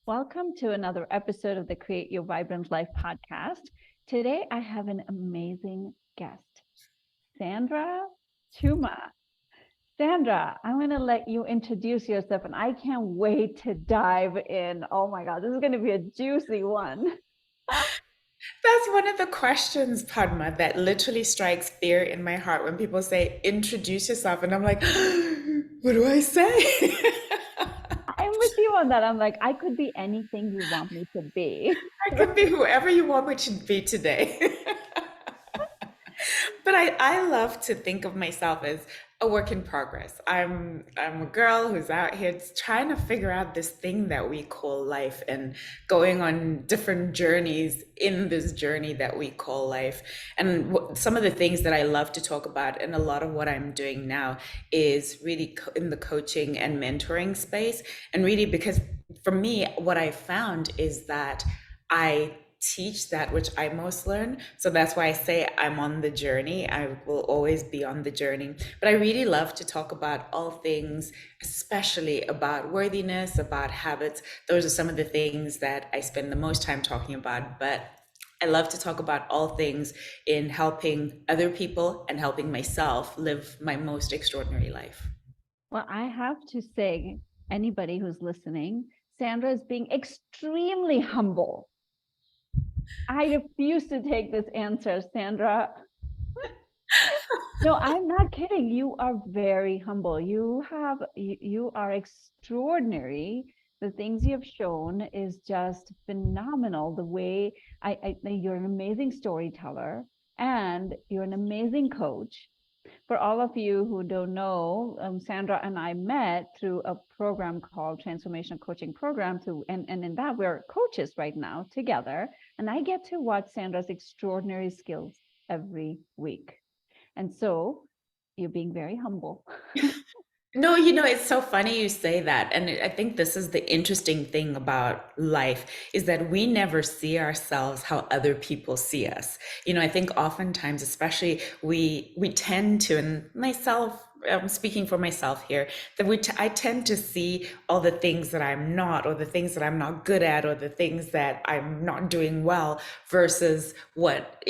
Welcome to another episode of the Create Your Vibrant Life podcast. Today, I have an amazing guest, Sandra Chuma. Sandra, I'm going to let you introduce yourself, and I can't wait to dive in. Oh my God, this is going to be a juicy one. That's one of the questions, Padma, that literally strikes fear in my heart when people say, introduce yourself. And I'm like, what do I say? I'm with you on that. I'm like, I could be anything you want me to be. I can be whoever you want me to be today. But I love to think of myself as a work in progress. I'm a girl who's out here trying to figure out this thing that we call life and going on different journeys in this journey that we call life. And some of the things that I love to talk about, and a lot of what I'm doing now is really in the coaching and mentoring space. And really, because for me, what I found is that I teach that which I most learn. So that's why I say I'm on the journey. I will always be on the journey. But I really love to talk about all things, especially about worthiness, about habits. Those are some of the things that I spend the most time talking about. But I love to talk about all things in helping other people and helping myself live my most extraordinary life. Well, I have to say, anybody who's listening, Sandra is being extremely humble. I refuse to take this answer, Sandra. No, I'm not kidding. You are very humble. You are extraordinary. The things you have shown is just phenomenal. The way you're an amazing storyteller and you're an amazing coach. For all of you who don't know, Sandra and I met through a program called Transformation Coaching Program. And in that, we're coaches right now together. And I get to watch Sandra's extraordinary skills every week. And so you're being very humble. No, it's so funny you say that. And I think this is the interesting thing about life is that we never see ourselves how other people see us. I think oftentimes, especially we tend to, and myself, I'm speaking for myself here, that I tend to see all the things that I'm not, or the things that I'm not good at, or the things that I'm not doing well versus what,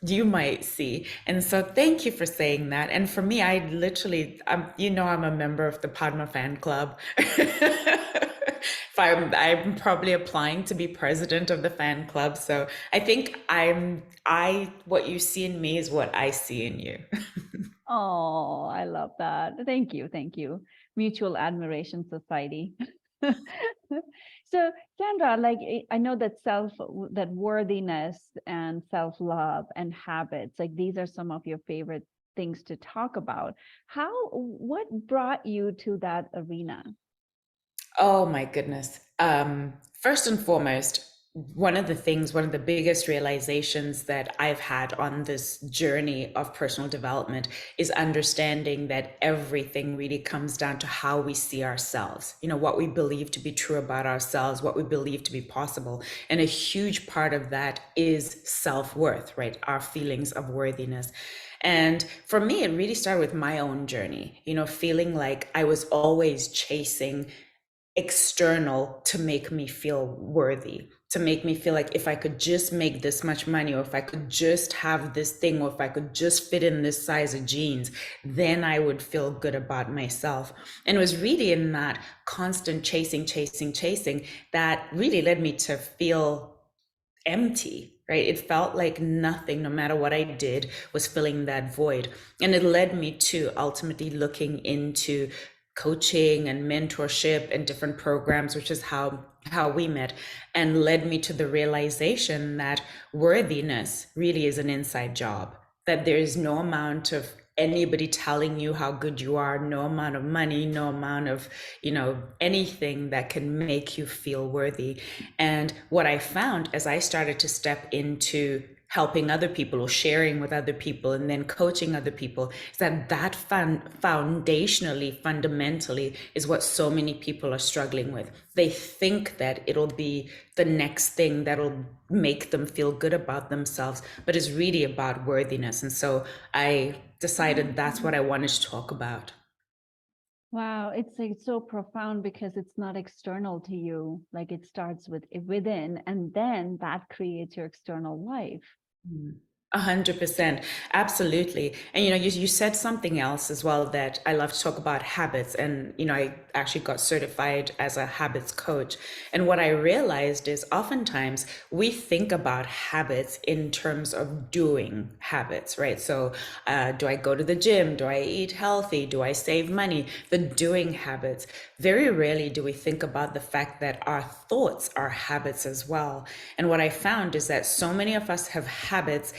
you might see. And so thank you for saying that. And for me, I literally, I'm a member of the Padma fan club. If I'm probably applying to be president of the fan club. So I think what you see in me is what I see in you. Oh, I love that. Thank you. Thank you. Mutual Admiration Society. So, Sandra, like I know that that worthiness and self-love and habits, like these are some of your favorite things to talk about. What brought you to that arena? Oh my goodness. First and foremost, one of the biggest realizations that I've had on this journey of personal development is understanding that everything really comes down to how we see ourselves, what we believe to be true about ourselves, what we believe to be possible. And a huge part of that is self-worth, right? Our feelings of worthiness. And for me, it really started with my own journey, feeling like I was always chasing external to make me feel worthy, to make me feel like if I could just make this much money, or if I could just have this thing, or if I could just fit in this size of jeans, then I would feel good about myself. And it was really in that constant chasing that really led me to feel empty, right? It felt like nothing, no matter what I did, was filling that void. And it led me to ultimately looking into coaching and mentorship and different programs, which is how we met, and led me to the realization that worthiness really is an inside job, that there is no amount of anybody telling you how good you are, no amount of money, no amount of, anything that can make you feel worthy. And what I found as I started to step into helping other people or sharing with other people and then coaching other people is that foundationally, fundamentally is what so many people are struggling with. They think that it'll be the next thing that'll make them feel good about themselves, but it's really about worthiness. And so I decided that's what I wanted to talk about. Wow, it's like so profound because it's not external to you. Like it starts with within, and then that creates your external life. 100%. Absolutely. And you said something else as well that I love to talk about habits. And I actually got certified as a habits coach. And what I realized is oftentimes we think about habits in terms of doing habits, right? So do I go to the gym? Do I eat healthy? Do I save money? The doing habits. Very rarely do we think about the fact that our thoughts are habits as well. And what I found is that so many of us have habits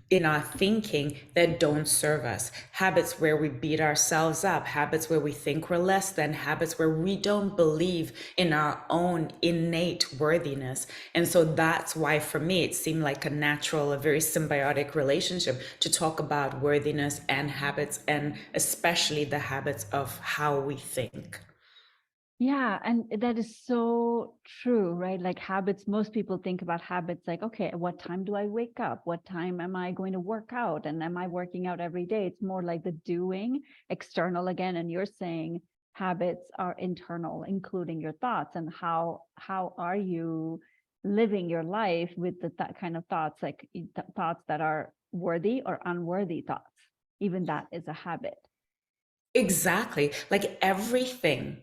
in our thinking that don't serve us. Habits where we beat ourselves up, habits where we think we're less than, habits where we don't believe in our own innate worthiness. And so that's why for me it seemed like a natural, a very symbiotic relationship to talk about worthiness and habits, and especially the habits of how we think. Yeah, and that is so true, right? Like habits, most people think about habits like, okay, what time do I wake up? What time am I going to work out? And am I working out every day? It's more like the doing, external again. And you're saying habits are internal, including your thoughts. And how are you living your life with that kind of thoughts, like thoughts that are worthy or unworthy thoughts? Even that is a habit. Exactly. Like everything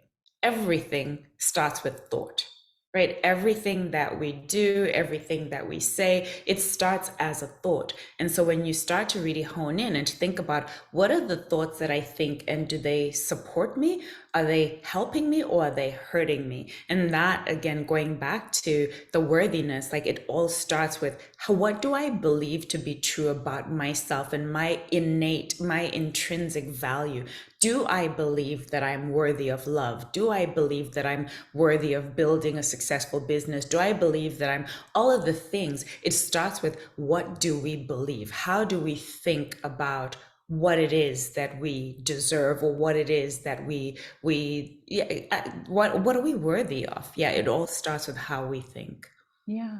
starts with thought, right? Everything that we do, everything that we say, it starts as a thought. And so when you start to really hone in and to think about what are the thoughts that I think, and do they support me? Are they helping me or are they hurting me? And that, again, going back to the worthiness, like it all starts with what do I believe to be true about myself and my innate, my intrinsic value? Do I believe that I'm worthy of love? Do I believe that I'm worthy of building a successful business? Do I believe that I'm all of the things? It starts with what do we believe? How do we think about what it is that we deserve, or what it is that we yeah, what are we worthy of? Yeah, it all starts with how we think. Yeah.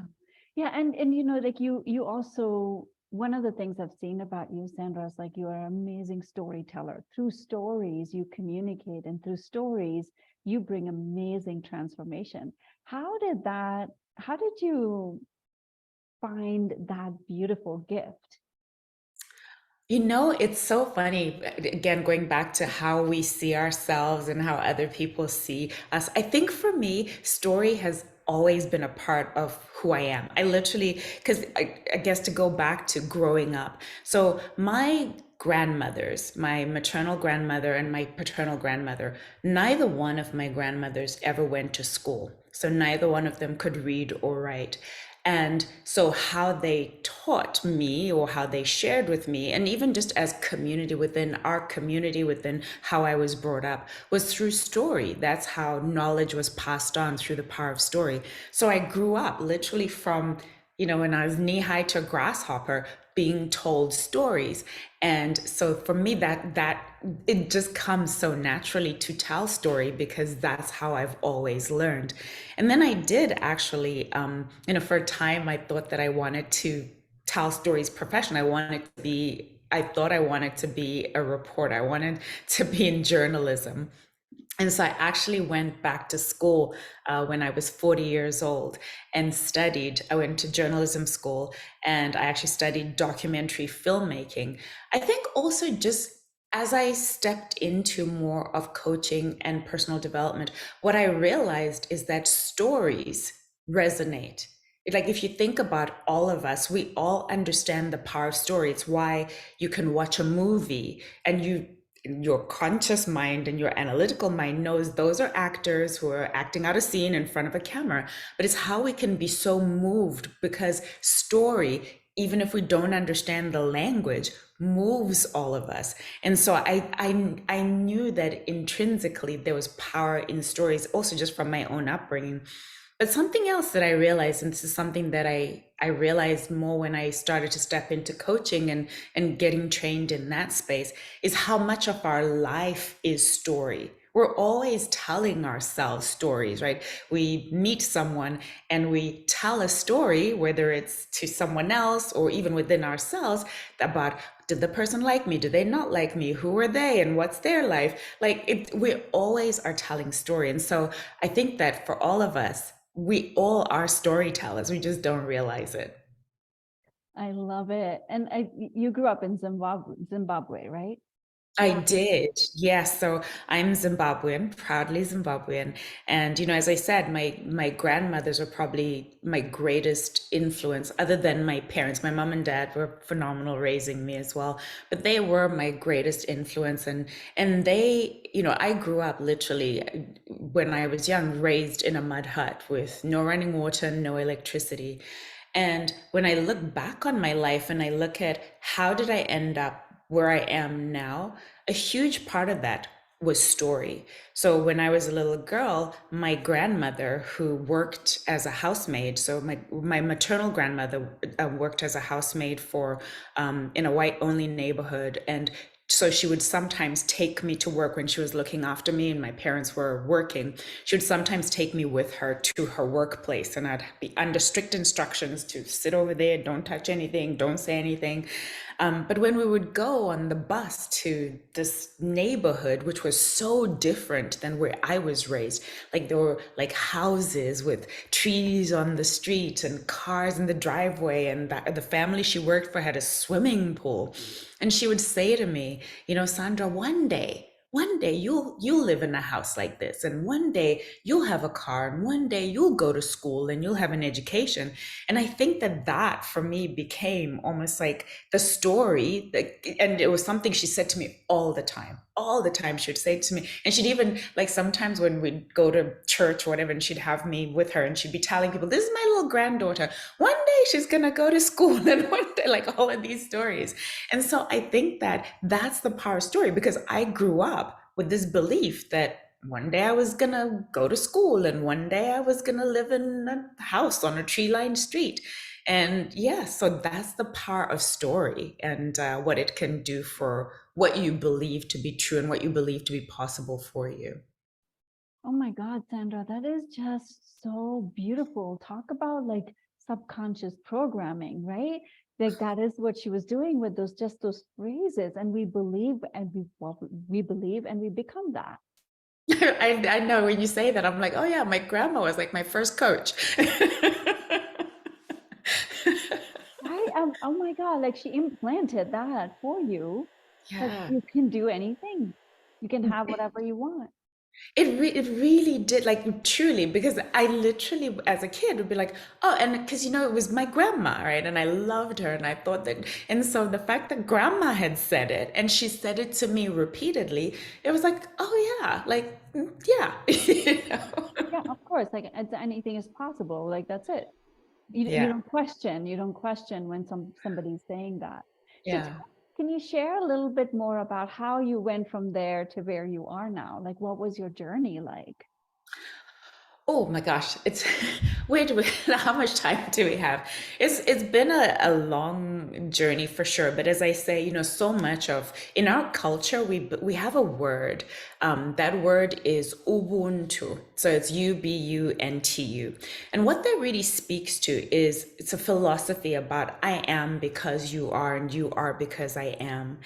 Yeah. And like you also, one of the things I've seen about you, Sandra, is like you are an amazing storyteller. Through stories, you communicate, and through stories, you bring amazing transformation. How did you find that beautiful gift? It's so funny. Again, going back to how we see ourselves and how other people see us. I think for me, story has always been a part of who I am. I literally, because I guess to go back to growing up. So my grandmothers, my maternal grandmother and my paternal grandmother, neither one of my grandmothers ever went to school. So neither one of them could read or write. And so, how they taught me or how they shared with me, and even just as community within our community, within how I was brought up, was through story. That's how knowledge was passed on, through the power of story. So, I grew up literally from, when I was knee high to a grasshopper, being told stories. And so for me, that it just comes so naturally to tell story, because that's how I've always learned. And then I did actually, for a time, I thought that I wanted to tell stories professionally. I thought I wanted to be a reporter. I wanted to be in journalism. And so I actually went back to school when I was 40 years old and studied. I went to journalism school and I actually studied documentary filmmaking. I think also just as I stepped into more of coaching and personal development, what I realized is that stories resonate. Like if you think about all of us, we all understand the power of story. It's why you can watch a movie and your conscious mind and your analytical mind knows those are actors who are acting out a scene in front of a camera. But it's how we can be so moved, because story, even if we don't understand the language, moves all of us. And so I knew that intrinsically there was power in stories, also just from my own upbringing. But something else that I realized, and this is something that I realized more when I started to step into coaching and getting trained in that space, is how much of our life is story. We're always telling ourselves stories, right? We meet someone and we tell a story, whether it's to someone else or even within ourselves, about did the person like me? Did they not like me? Who are they? And what's their life? Like we always are telling story. And so I think that for all of us, we all are storytellers. We just don't realize it. I love it. And you grew up in Zimbabwe, right? I Or did, yes. So I'm Zimbabwean, proudly Zimbabwean, and as I said, my grandmothers are probably my greatest influence, other than my parents. My mom and dad were phenomenal raising me as well, but they were my greatest influence, and they, I grew up literally when I was young, raised in a mud hut with no running water, no electricity. And when I look back on my life and I look at how did I end up where I am now, a huge part of that was story. So when I was a little girl, my grandmother, who worked as a housemaid, so my maternal grandmother worked as a housemaid for in a white only neighborhood, and so she would sometimes take me to work when she was looking after me and my parents were working. She would sometimes take me with her to her workplace, and I'd be under strict instructions to sit over there, don't touch anything, don't say anything. But when we would go on the bus to this neighborhood, which was so different than where I was raised, like there were like houses with trees on the street and cars in the driveway, and the family she worked for had a swimming pool. And she would say to me, Sandra, one day you'll live in a house like this, and one day you'll have a car, and one day you'll go to school and you'll have an education. And I think that for me became almost like the story, and it was something she said to me all the time she would say it to me. And she'd even, like, sometimes when we'd go to church or whatever, and she'd have me with her and she'd be telling people, this is my little granddaughter, one day she's gonna go to school, and one day, like, all of these stories. And so I think that that's the power story, because I grew up with this belief that one day I was gonna go to school and one day I was gonna live in a house on a tree-lined street. And yeah, so that's the power of story, and what it can do for what you believe to be true and what you believe to be possible for you. oh my God, Sandra, that is just so beautiful. Talk about like subconscious programming, right? Like that is what she was doing with those phrases, and we believe and we believe and we become that. I know when you say that, I'm like, oh yeah, my grandma was like my first coach. Right? Oh my God, like she implanted that for you, that Yeah. you can do anything. You can have whatever you want. It really did, like, truly, because I literally as a kid would be like, oh, and because it was my grandma, right? And I loved her, and I thought that, and so the fact that grandma had said it and she said it to me repeatedly, it was like, oh yeah, like, yeah. you know? Yeah, of course. Like anything is possible. Like that's it. You Yeah, don't question. You don't question when somebody's saying that. So yeah. can you share a little bit more about how you went from there to where you are now? Like what was your journey like? Oh my gosh, it's where do we, how much time do we have? It's been a long journey for sure, but as I say, so much of in our culture we have a word. That word is Ubuntu. So it's UBUNTU. And what that really speaks to is it's a philosophy about I am because you are, and you are because I am.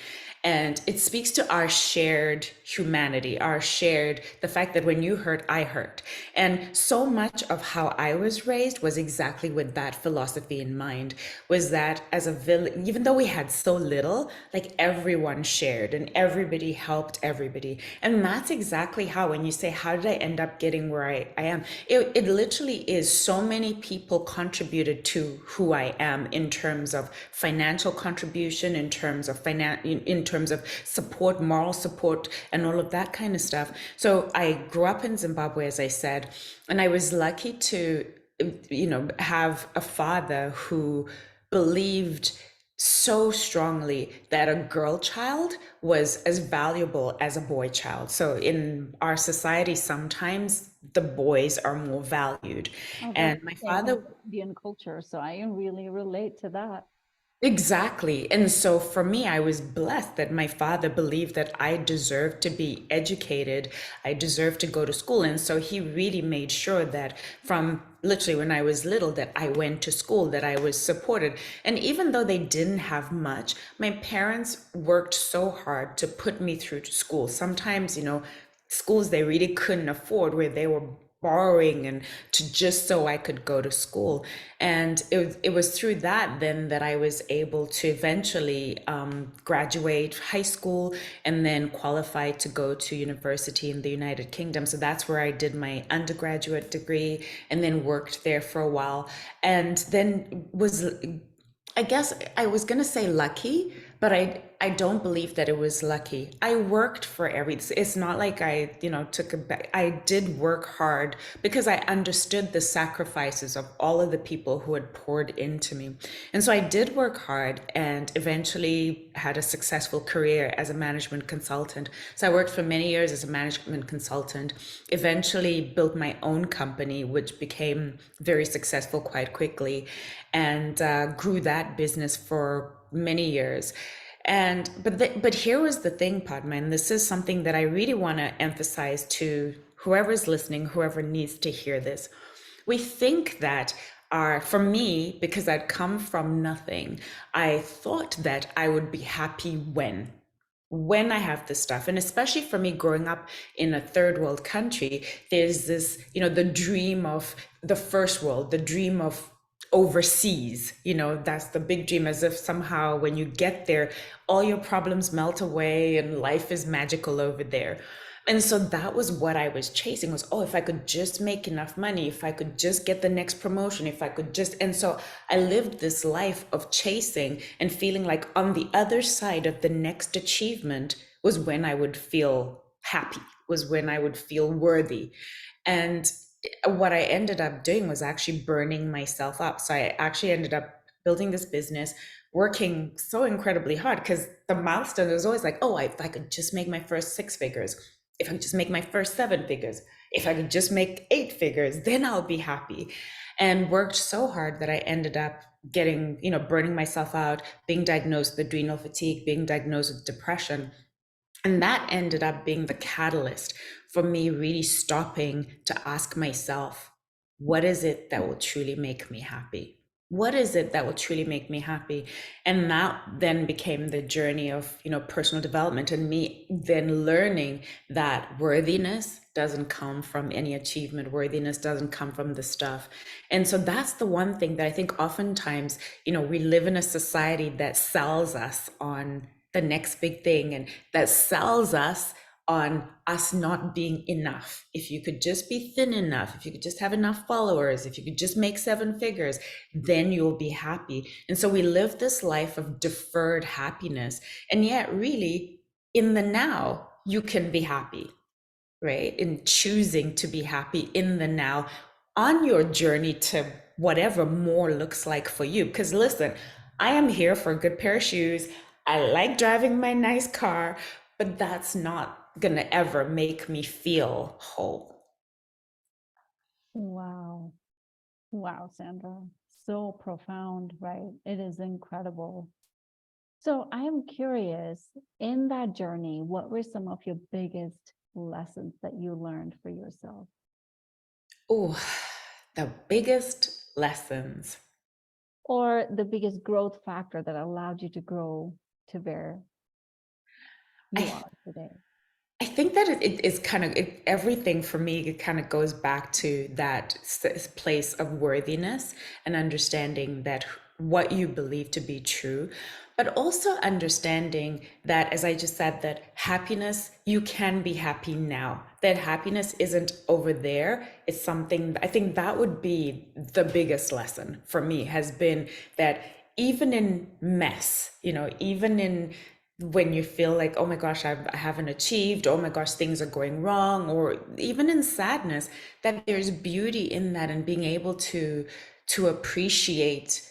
And it speaks to our shared humanity, our shared, the fact that when you hurt, I hurt. And so much of how I was raised was exactly with that philosophy in mind, was that as a village, even though we had so little, like everyone shared and everybody helped everybody. And that's exactly how, when you say, how did I end up getting where I am? It literally is so many people contributed to who I am, in terms of financial contribution, in terms of in terms of support, moral support, and all of that kind of stuff. So I grew up in Zimbabwe, as I said, and I was lucky to, have a father who believed so strongly that a girl child was as valuable as a boy child. So in our society, sometimes the boys are more valued. Oh, that's And the my same in father, Indian culture. So I really relate to that. Exactly. And so for me, I was blessed that my father believed that I deserved to be educated. I deserved to go to school. And so he really made sure that from literally when I was little, that I went to school, that I was supported. And even though they didn't have much, my parents worked so hard to put me through to school. Sometimes, schools they really couldn't afford, where they were borrowing and to just so I could go to school. And it was through that then that I was able to eventually graduate high school and then qualify to go to university in the United Kingdom. So that's where I did my undergraduate degree and then worked there for a while. And then I guess I was gonna say lucky, but I don't believe that it was lucky. I worked for it's not like I, took a back. I did work hard because I understood the sacrifices of all of the people who had poured into me. And so I did work hard and eventually had a successful career as a management consultant. So I worked for many years as a management consultant, eventually built my own company, which became very successful quite quickly, and grew that business for many years. And but here was the thing, Padma, and this is something that I really want to emphasize to whoever's listening, whoever needs to hear this. We think that for me, because I'd come from nothing, I thought that I would be happy when I have this stuff. And especially for me growing up in a third world country, there's this, the dream of the first world, the dream of overseas, that's the big dream, as if somehow when you get there, all your problems melt away and life is magical over there. And so that was what I was chasing was, oh, if I could just make enough money, if I could just get the next promotion, if I could just, and so I lived this life of chasing and feeling like on the other side of the next achievement was when I would feel happy, was when I would feel worthy. And what I ended up doing was actually burning myself up. So I actually ended up building this business, working so incredibly hard because the milestone was always like, oh, if I could just make my first 6 figures, if I could just make my first 7 figures, if I could just make 8 figures, then I'll be happy. And worked so hard that I ended up getting, burning myself out, being diagnosed with adrenal fatigue, being diagnosed with depression. And that ended up being the catalyst for me really stopping to ask myself, what is it that will truly make me happy? What is it that will truly make me happy? And that then became the journey of, personal development and me then learning that worthiness doesn't come from any achievement. Worthiness doesn't come from the stuff. And so that's the one thing that I think oftentimes, we live in a society that sells us on the next big thing and that sells us on us not being enough. If you could just be thin enough, if you could just have enough followers, if you could just make 7 figures, then you'll be happy. And so we live this life of deferred happiness. And yet, really, in the now, you can be happy, right? In choosing to be happy in the now on your journey to whatever more looks like for you. Because listen, I am here for a good pair of shoes. I like driving my nice car, but that's not gonna ever make me feel whole. Wow. Wow, Sandra. So profound, right? It is incredible. So I am curious, in that journey, what were some of your biggest lessons that you learned for yourself? Oh, the biggest lessons. Or the biggest growth factor that allowed you to grow to where you I are today? I think that it is kind of everything for me. It kind of goes back to that place of worthiness and understanding that what you believe to be true, but also understanding that, as I just said, that happiness, you can be happy now. That happiness isn't over there. It's something, I think that would be the biggest lesson for me has been that even in mess, even in when you feel like, oh my gosh, I haven't achieved, oh my gosh, things are going wrong, or even in sadness, that there's beauty in that and being able to appreciate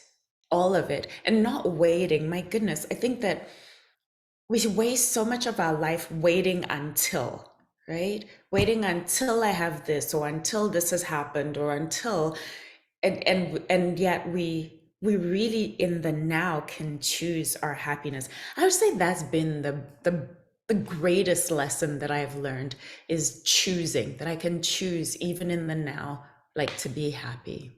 all of it and not waiting. My goodness, I think that we waste so much of our life waiting until, right? Waiting until I have this or until this has happened or until and yet we we really in the now can choose our happiness. I would say that's been the greatest lesson that I've learned, is choosing, that I can choose even in the now, like to be happy.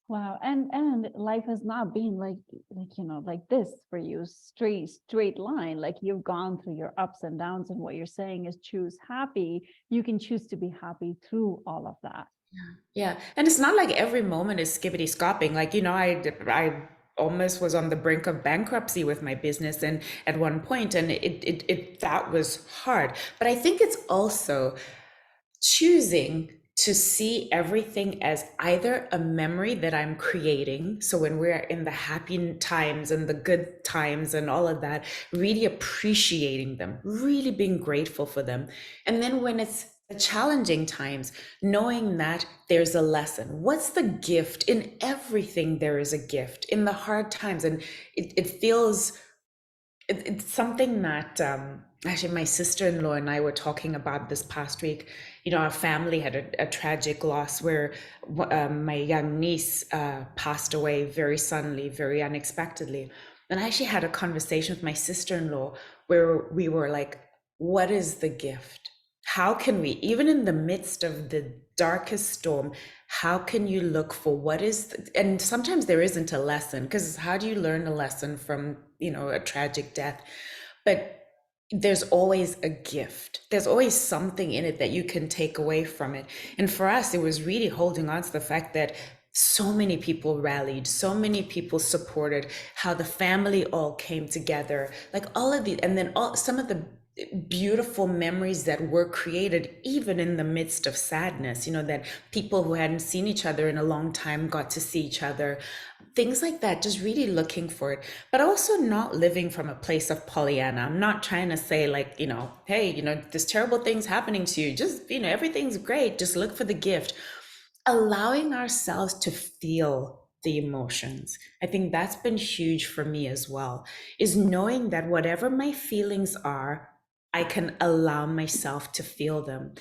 Wow. And life has not been like like this for you, straight line. Like you've gone through your ups and downs, and what you're saying is choose happy. You can choose to be happy through all of that. Yeah. And it's not like every moment is skippity scopping. Like, I almost was on the brink of bankruptcy with my business and at one point, and it that was hard. But I think it's also choosing to see everything as either a memory that I'm creating. So when we're in the happy times and the good times and all of that, really appreciating them, really being grateful for them. And then when it's the challenging times, knowing that there's a lesson. What's the gift? In everything, there is a gift. In the hard times, and it feels it's something that actually my sister-in-law and I were talking about this past week. Our family had a tragic loss where my young niece passed away very suddenly, very unexpectedly. And I actually had a conversation with my sister-in-law where we were like, what is the gift? How can we, even in the midst of the darkest storm, how can you look for what is, and sometimes there isn't a lesson, because how do you learn a lesson from, a tragic death? But there's always a gift. There's always something in it that you can take away from it. And for us, it was really holding on to the fact that so many people rallied, so many people supported, how the family all came together, like all of the, and then some of the beautiful memories that were created even in the midst of sadness, that people who hadn't seen each other in a long time got to see each other, things like that, just really looking for it, but also not living from a place of Pollyanna. I'm not trying to say like, hey, this terrible thing's happening to you, just, everything's great, just look for the gift. Allowing ourselves to feel the emotions. I think that's been huge for me as well, is knowing that whatever my feelings are, I can allow myself to feel them.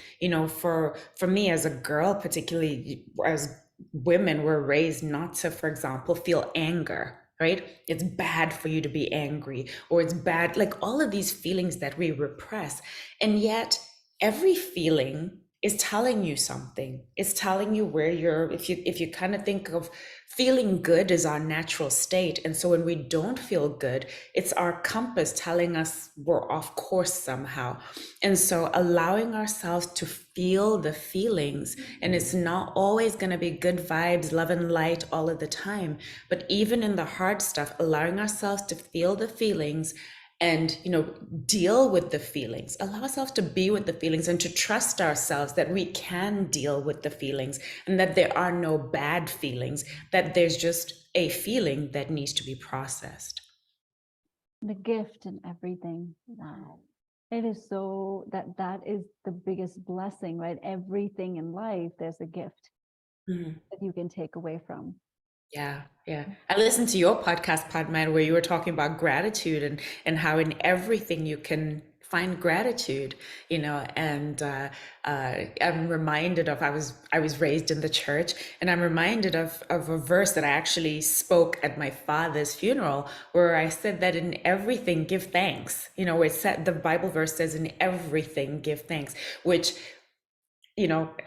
For me as a girl, particularly, as women were raised not to, for example, feel anger, right? It's bad for you to be angry, or it's bad, like all of these feelings that we repress. And yet every feeling is telling you something. It's telling you where you're, if you kind of think of feeling good as our natural state. And so when we don't feel good, it's our compass telling us we're off course somehow. And so allowing ourselves to feel the feelings, and it's not always going to be good vibes, love and light all of the time, but even in the hard stuff, allowing ourselves to feel the feelings and deal with the feelings, allow ourselves to be with the feelings, and to trust ourselves that we can deal with the feelings, and that there are no bad feelings, that there's just a feeling that needs to be processed. The gift and everything. Wow. It is so that is the biggest blessing, right? Everything in life, there's a gift that you can take away from. Yeah, yeah. I listened to your podcast, Padman, where you were talking about gratitude, and how in everything you can find gratitude, and I'm reminded of, I was raised in the church, and I'm reminded of a verse that I actually spoke at my father's funeral, where I said that in everything give thanks. It said, the Bible verse says, in everything give thanks, which,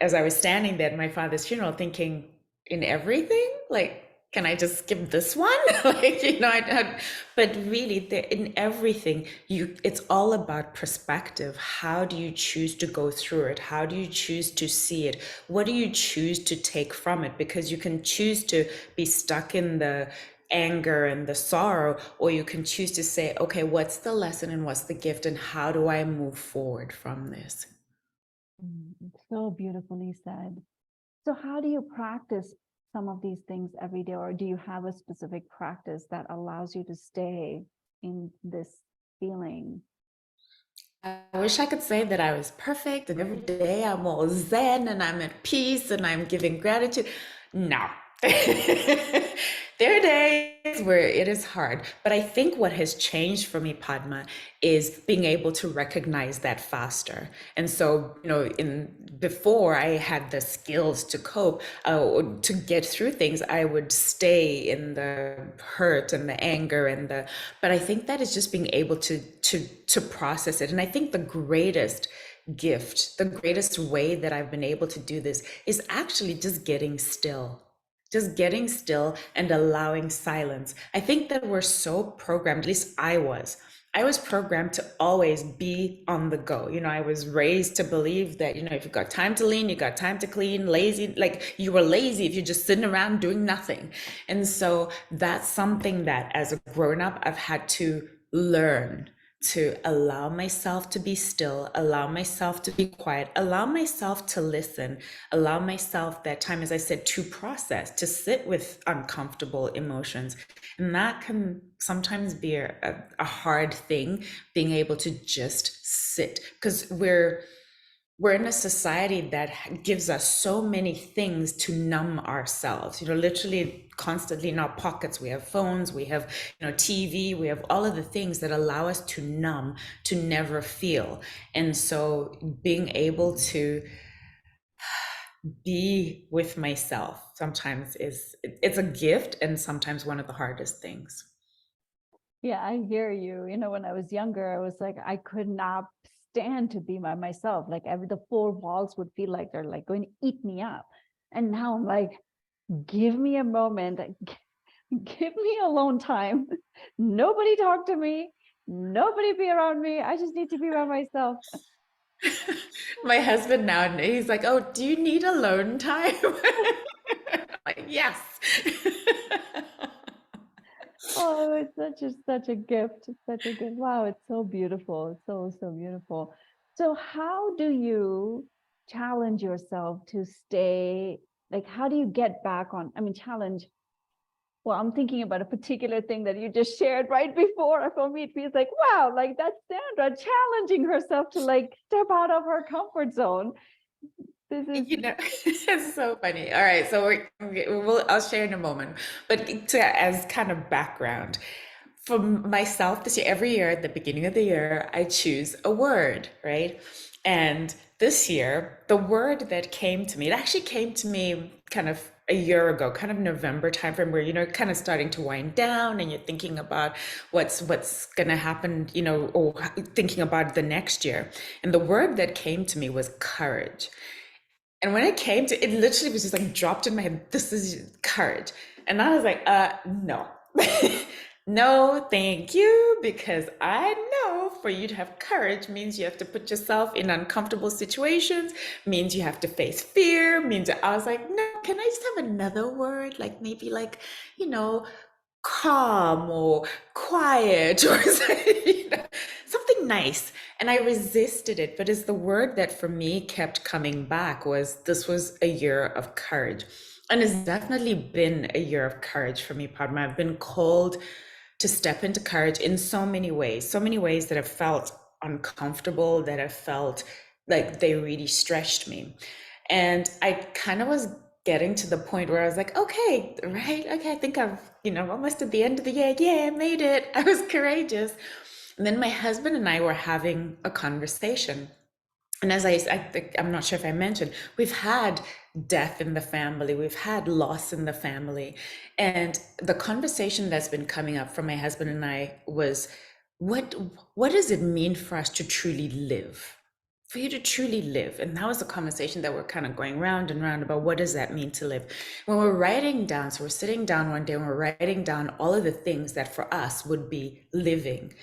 as I was standing there at my father's funeral thinking, in everything, like, can I just skip this one? Like, but really, in everything, it's all about perspective. How do you choose to go through it? How do you choose to see it? What do you choose to take from it? Because you can choose to be stuck in the anger and the sorrow, or you can choose to say, okay, what's the lesson and what's the gift, and how do I move forward from this? So beautifully said. So how do you practice some of these things every day, or do you have a specific practice that allows you to stay in this feeling? I wish I could say that I was perfect and every day I'm all zen and I'm at peace and I'm giving gratitude. No. There are days is where it is hard. But I think what has changed for me, Padma, is being able to recognize that faster. And so, in before I had the skills to cope, or to get through things, I would stay in the hurt and the anger and the. But I think that is just being able to process it. And I think the greatest gift, the greatest way that I've been able to do this is actually just getting still and allowing silence. I think that we're so programmed, at least I was programmed to always be on the go. I was raised to believe that, if you've got time to lean, you got time to clean, lazy, like you were lazy if you're just sitting around doing nothing. And so that's something that as a grown up, I've had to learn to allow myself to be still, allow myself to be quiet, allow myself to listen, allow myself that time, as I said, to process, to sit with uncomfortable emotions. And that can sometimes be a hard thing, being able to just sit, because we're in a society that gives us so many things to numb ourselves, literally constantly in our pockets. We have phones, we have, TV, we have all of the things that allow us to numb, to never feel. And so being able to be with myself sometimes it's a gift, and sometimes one of the hardest things. Yeah, I hear you. When I was younger, I was like, I could not stand to be by myself. Like the four walls would feel like they're like going to eat me up. And now I'm like, give me a moment, give me alone time. Nobody talk to me. Nobody be around me. I just need to be by myself. My husband now, he's like, oh, do you need alone time? Like, yes. Oh, it's such a gift. It's such a gift. Wow, it's so beautiful. It's so, so beautiful. So how do you challenge yourself to stay, like how do you get back on, challenge. Well, I'm thinking about a particular thing that you just shared right before. For me, it feels like, wow, like that's Sandra challenging herself to like step out of her comfort zone. This is It's so funny. All right, so I'll share in a moment. But as kind of background, for myself this year, every year at the beginning of the year, I choose a word, right? And this year, the word that came to me, it actually came to me kind of a year ago, kind of November timeframe, where kind of starting to wind down, and you're thinking about what's gonna happen, or thinking about the next year. And the word that came to me was courage. And when it came to it, literally was just like dropped in my head, this is courage. And I was like, no. No, thank you, because I know for you to have courage means you have to put yourself in uncomfortable situations, means you have to face fear, means I was like, no, can I just have another word? Like maybe like, you know, calm or quiet or something nice. And I resisted it. But it's the word that for me kept coming back was this was a year of courage. And it's definitely been a year of courage for me, Padma. I've been called to step into courage in so many ways that have felt uncomfortable, that have felt like they really stretched me. And I kind of was getting to the point where I was like, okay, right, okay, I think I've, almost at the end of the year, yeah, I made it. I was courageous. And then my husband and I were having a conversation. And as I'm not sure if I mentioned, we've had death in the family, we've had loss in the family. And the conversation that's been coming up from my husband and I was, what what does it mean for us to truly live? For you to truly live. And that was the conversation that we're kind of going round and round about, what does that mean to live? When we're writing down, so we're sitting down one day and we're writing down all of the things that for us would be living.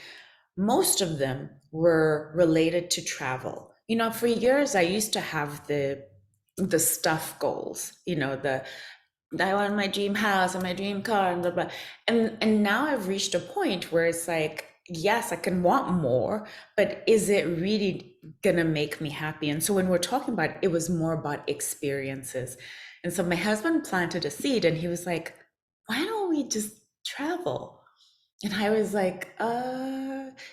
Most of them were related to travel. For years I used to have the stuff goals, the I want my dream house and my dream car and blah blah. And now I've reached a point where it's like, yes, I can want more, but is it really gonna make me happy? And so when we're talking about it, it was more about experiences. And so my husband planted a seed and he was like, why don't we just travel? And I was like,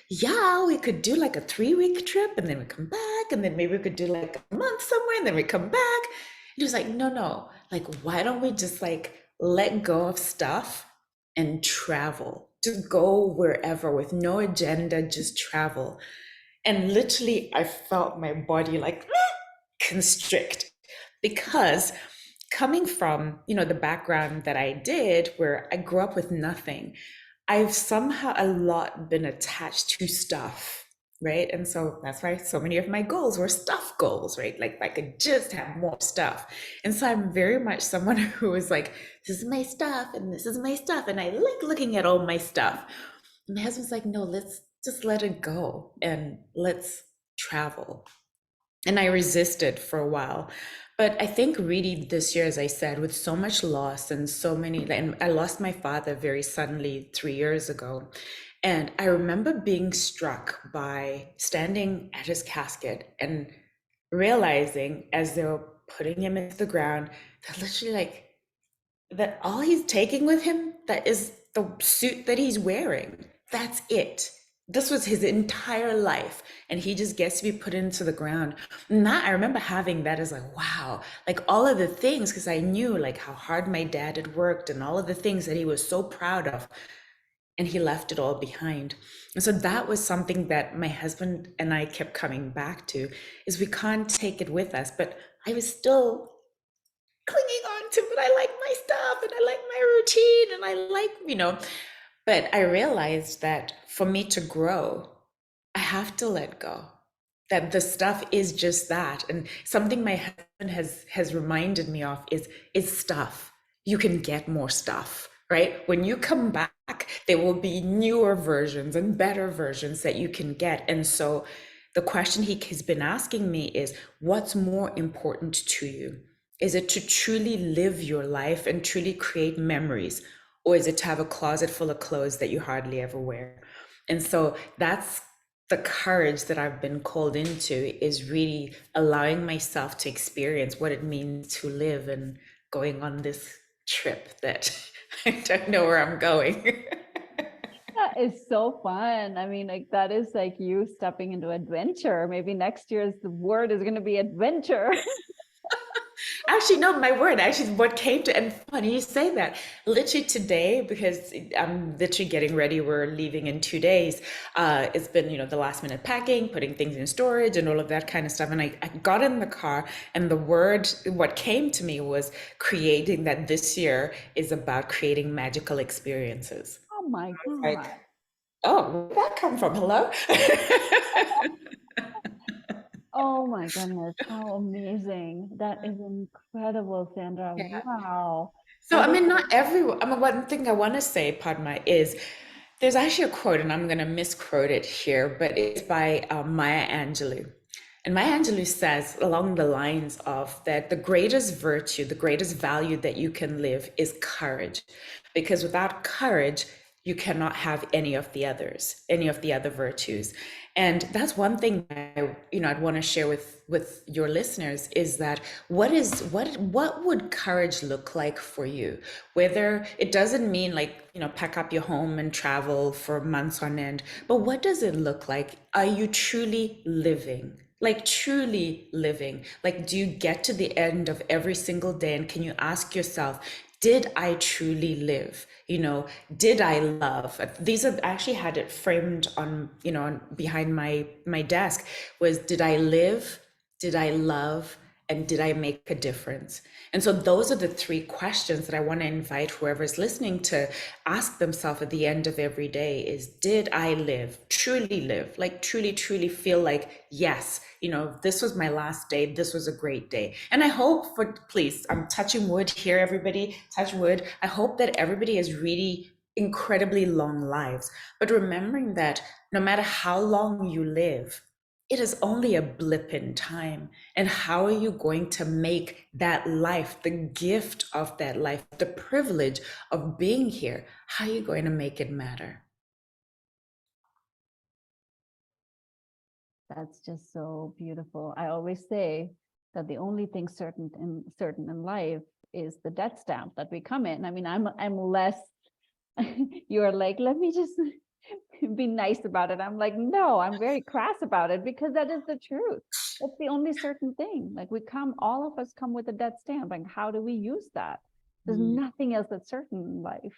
yeah, we could do like a 3 week trip and then we come back, and then maybe we could do like a month somewhere and then we come back. And he was like, no, no, like, why don't we just like let go of stuff and travel, to go wherever with no agenda, just travel. And literally, I felt my body like constrict because coming from, the background that I did, where I grew up with nothing, I've somehow a lot been attached to stuff, right? And so that's why so many of my goals were stuff goals, right? Like I could just have more stuff. And so I'm very much someone who is like, this is my stuff and this is my stuff. And I like looking at all my stuff. And my husband's like, no, let's just let it go and let's travel. And I resisted for a while. But I think really this year, as I said, with so much loss and so many, and I lost my father very suddenly 3 years ago. And I remember being struck by standing at his casket and realizing as they were putting him into the ground, that literally like that all he's taking with him, that is the suit that he's wearing. That's it. This was his entire life, and he just gets to be put into the ground. And that I remember having that as like, wow, like all of the things, because I knew like how hard my dad had worked and all of the things that he was so proud of, and he left it all behind. And so that was something that my husband and I kept coming back to, is we can't take it with us. But I was still clinging on to, but I like my stuff and I like my routine and I like, but I realized that for me to grow, I have to let go. That the stuff is just that. And something my husband has reminded me of is stuff. You can get more stuff, right? When you come back, there will be newer versions and better versions that you can get. And so the question he's been asking me is, what's more important to you? Is it to truly live your life and truly create memories? Or is it to have a closet full of clothes that you hardly ever wear? And so that's the courage that I've been called into, is really allowing myself to experience what it means to live and going on this trip that I don't know where I'm going. That is so fun. I mean, like that is like you stepping into adventure. Maybe next year's the word is going to be adventure. Actually, no, my word, actually, what came to, and funny you say that. Literally today, because I'm literally getting ready, we're leaving in 2 days. It's been, the last minute packing, putting things in storage and all of that kind of stuff. And I got in the car, and the word, what came to me was creating, that this year is about creating magical experiences. Oh my Like, God. oh, where did that come from? Hello? Oh my goodness. How amazing. That is incredible, Sandra. Yeah. Wow. So, That I is, mean, not everyone. I mean, one thing I want to say, Padma, is there's actually a quote, and I'm going to misquote it here, but it's by Maya Angelou. And Maya Angelou says along the lines of that the greatest virtue, the greatest value that you can live is courage. Because without courage, you cannot have any of the others, any of the other virtues. And that's one thing I'd want to share with your listeners, is that what would courage look like for you? Whether it doesn't mean like, pack up your home and travel for months on end, but what does it look like? Are you truly living? Like truly living? Like, do you get to the end of every single day and can you ask yourself, did I truly live? Did I love? These are, I actually had it framed on, behind my desk, was, did I live? Did I love? And did I make a difference? And so those are the three questions that I want to invite whoever's listening to ask themselves at the end of every day, is, did I live, truly live, like truly, truly feel like, yes, this was my last day. This was a great day. And I hope please, I'm touching wood here, everybody, touch wood. I hope that everybody has really incredibly long lives. But remembering that no matter how long you live, it is only a blip in time. And how are you going to make that life, the gift of that life, the privilege of being here, how are you going to make it matter? that's just so beautiful. I always say that the only thing certain in life is the death stamp that we come in. I mean, I'm less you're like, let me just be nice about it. I'm like, no, I'm very crass about it, because that is the truth. That's the only certain thing. Like all of us come with a death stamp. Like, how do we use that? There's Mm. nothing else that's certain in life.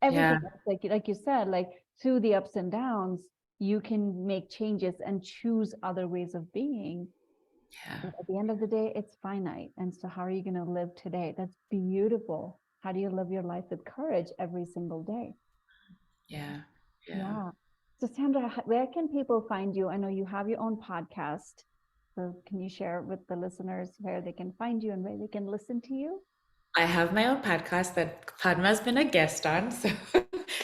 Yeah. everything else, like you said, like through the ups and downs, you can make changes and choose other ways of being. Yeah. But at the end of the day, it's finite. And so how are you going to live today? That's beautiful. How do you live your life with courage every single day? Yeah. Yeah. Yeah. So Sandra, where can people find you? I know you have your own podcast. So can you share with the listeners where they can find you and where they can listen to you? I have my own podcast that Padma's been a guest on. So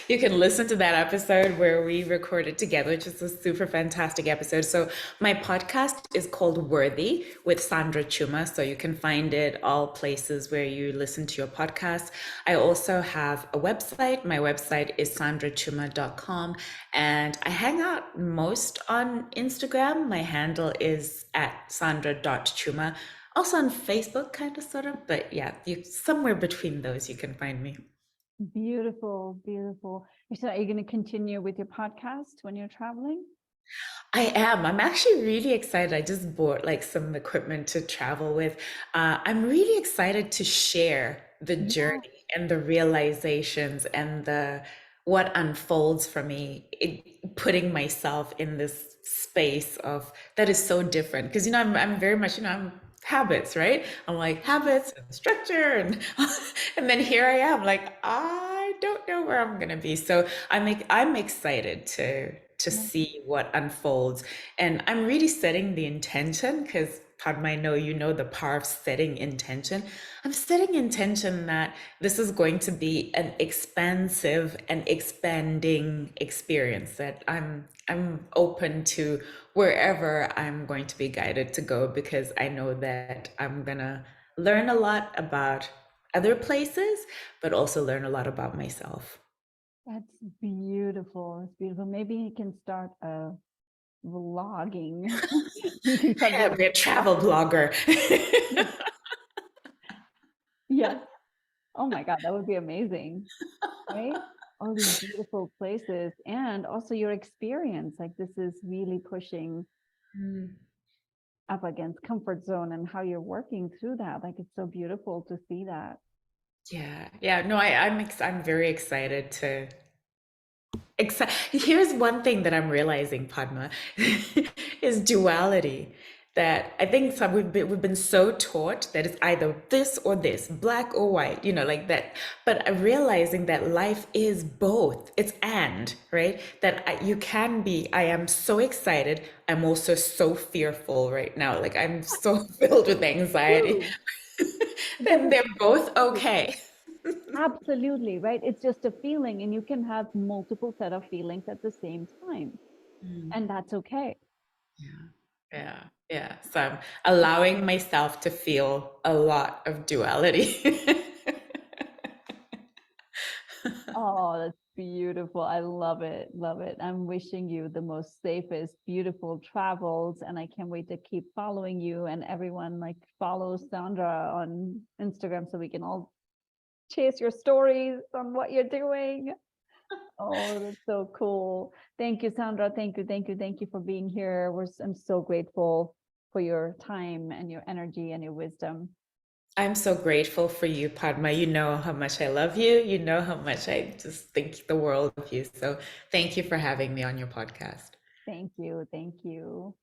you can listen to that episode where we recorded together, which is a super fantastic episode. So my podcast is called Worthy with Sandra Chuma. So you can find it all places where you listen to your podcast. I also have a website. My website is sandrachuma.com. And I hang out most on Instagram. My handle is at sandra.chuma. Also on Facebook, kind of, sort of, but yeah, you somewhere between those you can find me. Beautiful, beautiful. So are you going to continue with your podcast when you're traveling? I am. I'm actually really excited. I just bought like some equipment to travel with. I'm really excited to share the Yeah, journey and the realizations and the what unfolds for me, putting myself in this space of that is so different. Because I'm very much I'm habits, right? I'm like habits and structure and and then here I am like I don't know where I'm gonna be. So I'm excited to yeah, see what unfolds. And I'm really setting the intention because Padma, I know you know the power of setting intention. I'm setting intention that this is going to be an expansive and expanding experience that I'm open to wherever I'm going to be guided to go because I know that I'm gonna learn a lot about other places, but also learn a lot about myself. that's beautiful. It's beautiful. Maybe you can start vlogging. You can start Yeah, be a travel blogger. yes. Oh my God, that would be amazing, right? All these beautiful places and also your experience. Like this is really pushing Mm. up against comfort zone and how you're working through that. Like it's so beautiful to see that. Yeah, yeah. No, I'm very excited to. Here's one thing that I'm realizing, Padma, is duality. That I think we've been so taught that it's either this or this, black or white, like that. But I'm realizing that life is both. It's and, right? That you can be. I am so excited. I'm also so fearful right now. Like I'm so filled with anxiety. True. Because And it's they're both true. okay. Absolutely, right? It's just a feeling, and you can have multiple set of feelings at the same time, and that's okay. Yeah, yeah, yeah. So I'm allowing myself to feel a lot of duality. Oh, that's beautiful. I love it. Love it. I'm wishing you the most safest, beautiful travels, and I can't wait to keep following you and everyone like follow Sandra on Instagram so we can all chase your stories on what you're doing. Oh, that's so cool. Thank you, Sandra. Thank you, thank you, thank you for being here. I'm so grateful for your time and your energy and your wisdom. I'm so grateful for you, Padma. You know how much I love you. You know how much I just think the world of you. So thank you for having me on your podcast. Thank you. Thank you.